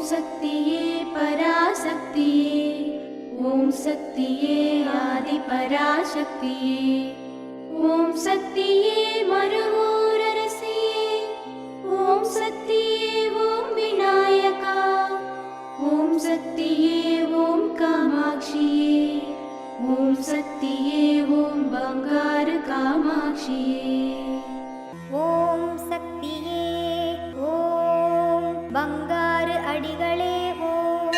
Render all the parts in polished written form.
சக்தியே பராசக்தியே, ஓம் சக்தியே ஆதி பராசக்தியே, ஓம் சக்தியே மருவூரரசியே, ஓம் சக்தியே ஓம் விநாயகா, ஓம் சக்தியே ஓம் காமாட்சியே, ஓம் சக்தியே ஓம் பங்காரு காமாட்சியே. ஓம் சக்தியே ஓம் பங்காரு அடிகளே ஓம்.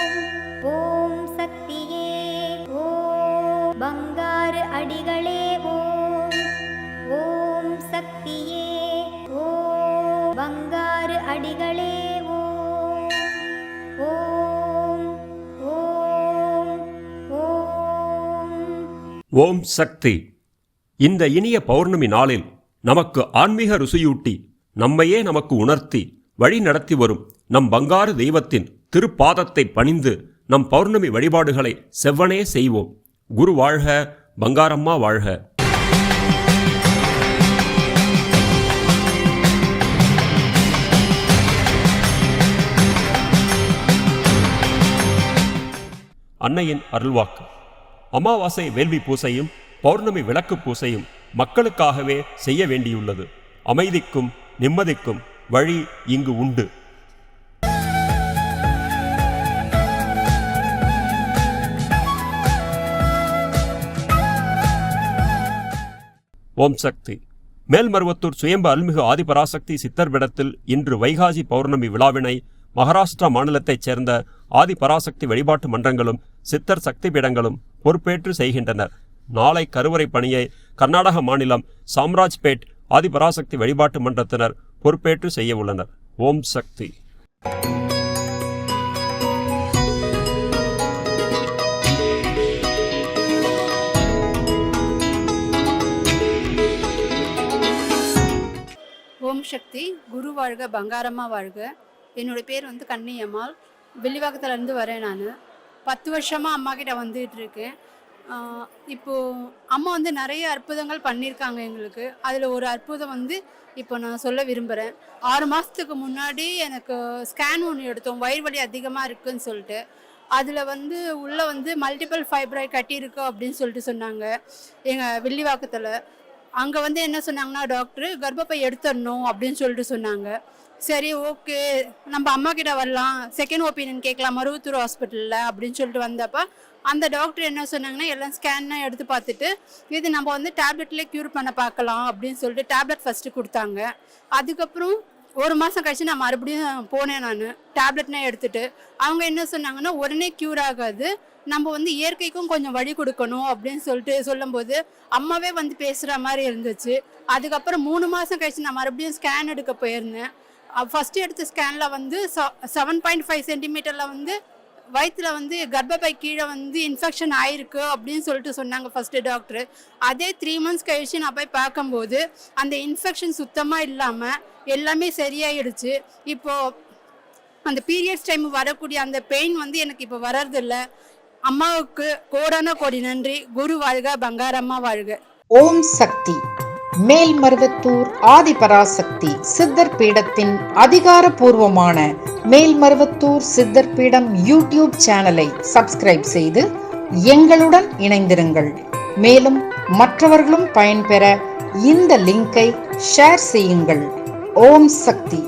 ஓம் சக்தியே ஓம் பங்காரு அடிகளே ஓம். ஓம் சக்தியே ஓம் பங்காரு அடிகளே ஓம். ஓம் ஓம் ஓம். ஓம் சக்தி. இந்த இனிய பௌர்ணமி நாளில் நமக்கு ஆன்மீக ருசியூட்டி நம்மையே நமக்கு உணர்த்தி வழி நடத்தி வரும் நம் பங்காரு தெய்வத்தின் திருப்பாதத்தை பணிந்து நம் பௌர்ணமி வழிபாடுகளை செவ்வனே செய்வோம். குரு வாழ்க, பங்காரம்மா வாழ்க. அன்னையின் அருள்வாக்கு. அமாவாசை வேள்வி பூசையும் பௌர்ணமி விளக்கு பூசையும் மக்களுக்காகவே செய்ய வேண்டியுள்ளது. அமைதிக்கும் நிம்மதிக்கும் வழி இங்கு உண்டு. ஓம் சக்தி. மேல்மருவத்தூர் சுயம்பு அருள்மிகு ஆதிபராசக்தி சித்தர் பீடத்தில் இன்று வைகாசி பௌர்ணமி விழாவினை மகாராஷ்டிரா மாநிலத்தைச் சேர்ந்த ஆதிபராசக்தி வழிபாட்டு மன்றங்களும் சித்தர் சக்தி பீடங்களும் பொறுப்பேற்று செய்கின்றனர். நாளை கருவறை பணியை கர்நாடக மாநிலம் சாம்ராஜ்பேட் ஆதிபராசக்தி வழிபாட்டு மன்றத்தினர் பொறுப்பேற்று செய்ய உள்ளனர். ஓம் சக்தி. ஓம் சக்தி. குரு வாழ்க, பங்காரம்மா வாழ்க. என்னோடய பேர் கண்ணியம்மாள். வில்லிவாக்கத்துலேருந்து வரேன். நான் 10 வருஷமாக அம்மா கிட்ட வந்துட்டு இருக்கேன். இப்போது அம்மா நிறைய அற்புதங்கள் பண்ணியிருக்காங்க எங்களுக்கு. அதில் ஒரு அற்புதம் இப்போ நான் சொல்ல விரும்புகிறேன். 6 மாதத்துக்கு முன்னாடி எனக்கு ஸ்கேன் ஒன்று எடுத்தோம், வயிறு வலி அதிகமாக இருக்குதுன்னு சொல்லிட்டு. அதில் உள்ளே மல்டிபிள் ஃபைப்ராய்ட் கட்டியிருக்கு அப்படின்னு சொல்லிட்டு சொன்னாங்க எங்கள் வில்லிவாக்கத்தில். அங்கே என்ன சொன்னாங்கன்னா, டாக்டரு கர்ப்பப்பை எடுத்துடணும் அப்படின்னு சொல்லிட்டு சொன்னாங்க. சரி, ஓகே, நம்ம அம்மா கிட்ட வரலாம், செகண்ட் ஒப்பீனியன் கேட்கலாம் மருவத்தூர் ஹாஸ்பிட்டலில் அப்படின்னு சொல்லிட்டு வந்தப்போ அந்த டாக்டர் என்ன சொன்னாங்கன்னா, எல்லாம் ஸ்கேன்லாம் எடுத்து பார்த்துட்டு இது நம்ம டேப்லெட்லேயே க்யூர் பண்ண பார்க்கலாம் அப்படின்னு சொல்லிட்டு டேப்லெட் ஃபஸ்ட்டு கொடுத்தாங்க. அதுக்கப்புறம் 1 மாதம் கழிச்சு நான் மறுபடியும் போனேன். நான் டேப்லெட்லாம் எடுத்துகிட்டு அவங்க என்ன சொன்னாங்கன்னா, உடனே க்யூர் ஆகாது, நம்ம இயற்கைக்கும் கொஞ்சம் வழி கொடுக்கணும் அப்படின்னு சொல்லிட்டு சொல்லும்போது அம்மாவே பேசுகிற மாதிரி இருந்துச்சு. அதுக்கப்புறம் 3 மாதம் கழிச்சு நான் மறுபடியும் ஸ்கேன் எடுக்க போயிருந்தேன். ஃபஸ்ட்டு எடுத்த ஸ்கேனில் 7.5 சென்டிமீட்டரில் வயிற்றில் கர்ப்பப்பை கீழே இன்ஃபெக்ஷன் ஆயிருக்கு அப்படின்னு சொல்லிட்டு சொன்னாங்க ஃபஸ்ட்டு டாக்டர். அதே 3 மந்த்ஸ் கழிச்சு நான் போய் பார்க்கும்போது அந்த இன்ஃபெக்ஷன் சுத்தமாக இல்லாமல் எல்லாமே சரியாயிடுச்சு. இப்போது அந்த பீரியட்ஸ் டைம் வரக்கூடிய அந்த பெயின் எனக்கு இப்போ வர்றதில்ல. அம்மாவுக்கு கோடான கோடி நன்றி. குரு வாழ்க, பங்காரம்மா வாழ்க. ஓம் சக்தி. மேல்மருவத்தூர் ஆதிபராசக்தி சித்தர் பீடத்தின் அதிகாரப்பூர்வமான மேல்மருவத்தூர் சித்தர் பீடம் யூடியூப் சேனலை சப்ஸ்கிரைப் செய்து எங்களுடன் இணைந்திருங்கள். மேலும் மற்றவர்களும் பயன்பெற இந்த லிங்கை ஷேர் செய்யுங்கள். ஓம் சக்தி.